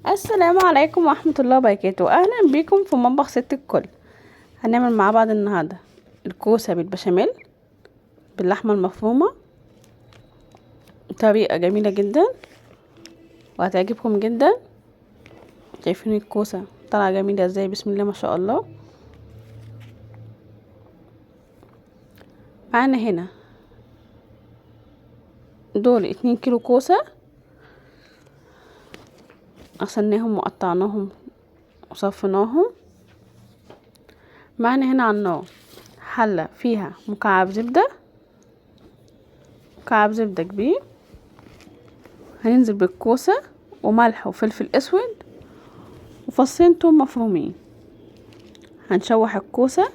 السلام عليكم ورحمة الله وبركاته. اهلا بيكم في مطبخ ست الكل. هنعمل مع بعض النهارده الكوسه بالبشاميل باللحمه المفرومه، طريقه جميله جدا وهتعجبكم جدا. شايفين الكوسه طالعه جميله ازاي؟ بسم الله ما شاء الله. معانا هنا دول 2 كيلو كوسه، غسلناهم وقطعناهم وصفيناهم. معانا هنا على النار حله فيها مكعب زبده، مكعب زبده كبير. هننزل بالكوسه وملح وفلفل اسود وفصين توم مفرومين. هنشوح الكوسه،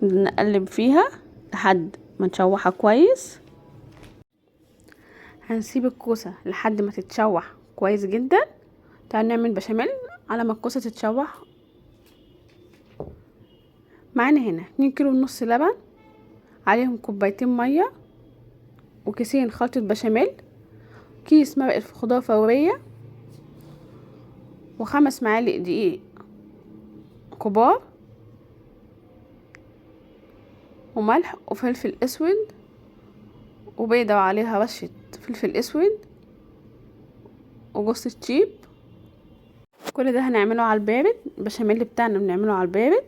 نقلب فيها لحد ما نشوحها كويس. هنسيب الكوسه لحد ما تتشوح كويس جدا. تعالوا نعمل بشاميل على ما الكوسه تتشوح. معانا هنا 2 كيلو ونص لبن، عليهم كوبايتين ميه وكيسين خلطه بشاميل، كيس مرقه خضار فوريه، و5 معالق دقيق كبار، وملح وفلفل اسود وبيضه وعليها رشه فلفل اسود وجوز الطيب. كل ده هنعمله على البارد. البشاميل بتاعنا بنعمله على البارد.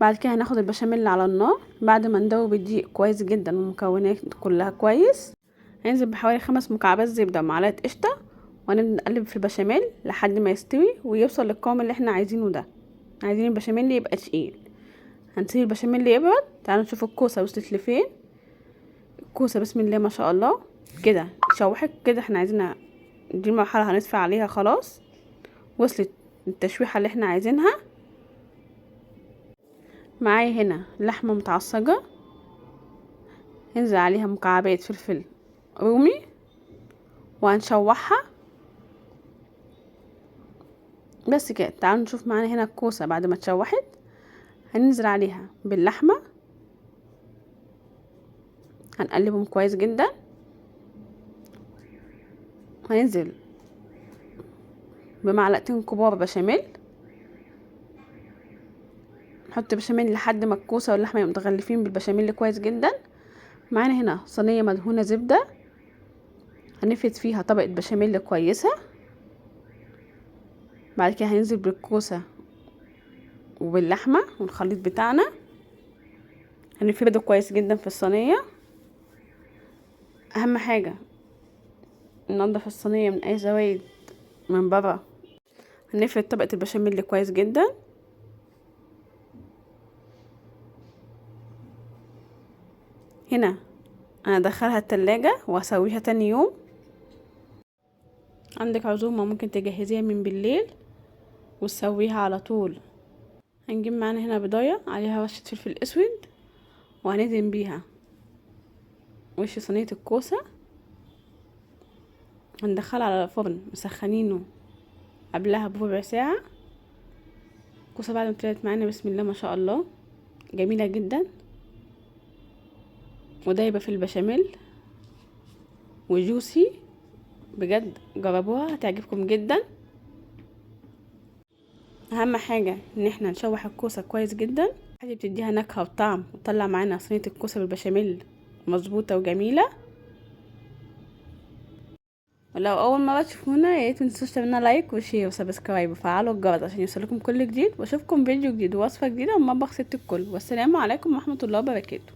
بعد كده هناخد البشاميل على النار بعد ما ندوب الدقيق كويس جدا والمكونات كلها كويس. هننزل بحوالي 5 مكعبات زبده ومعلقه قشطه، ونبدا نقلب في البشاميل لحد ما يستوي ويوصل للقوام اللي احنا عايزينه ده. عايزين البشاميل يبقى تقيل. هنسيب البشاميل يبرد. تعالوا نشوف الكوسه وصلت لفين. الكوسه بسم الله ما شاء الله كده اتشوحت كده. احنا عايزينها دي المرحله هنطفي عليها خلاص. وصلت التشويحه اللي احنا عايزينها. معايا هنا لحمه متعصجه، هنزل عليها مكعبات فلفل رومي وهنشوحها بس كده. تعالوا نشوف معانا هنا الكوسه بعد ما اتشوحت. هننزل عليها باللحمه، هنقلبهم كويس جدا. هننزل بمعلقتين كبار بشاميل، نحط بشاميل لحد ما الكوسه واللحمه يبقوا متغلفين بالبشاميل كويس جدا. معانا هنا صينيه مدهونه زبده، هنفرد فيها طبقه بشاميل كويسه. بعد كده هننزل بالكوسه وباللحمه والخليط بتاعنا، هنفرده كويس جدا في الصينيه. اهم حاجه ننضف الصينيه من اي زوايد من بره. هنفرد طبقه البشاميل كويس جدا. هنا انا ادخلها التلاجة واسويها تاني يوم. عندك عزومه ممكن تجهزيها من بالليل وتسويها على طول. هنجيب معانا هنا بضايه عليها رشه فلفل اسود وهندهن بيها وش صينيه الكوسه. هندخلها على الفرن مسخنينه قبلها بربع ساعه. الكوسه بعد ما طلعت معانا بسم الله ما شاء الله جميله جدا ودايبه في البشاميل وجوسي بجد. جربوها هتعجبكم جدا. اهم حاجه ان احنا نشوح الكوسه كويس جدا، حاجه بتديها نكهه وطعم وتطلع معانا صينيه الكوسه بالبشاميل مظبوطه وجميله. ولو اول مره تشوفونا يا ريت متنسوش تعملوا لايك وشير وسبسكرايب وفعلوا الجرس عشان يوصلكم كل جديد. واشوفكم فيديو جديد ووصفه جديده من مطبخ ست الكل. والسلام عليكم ورحمه الله وبركاته.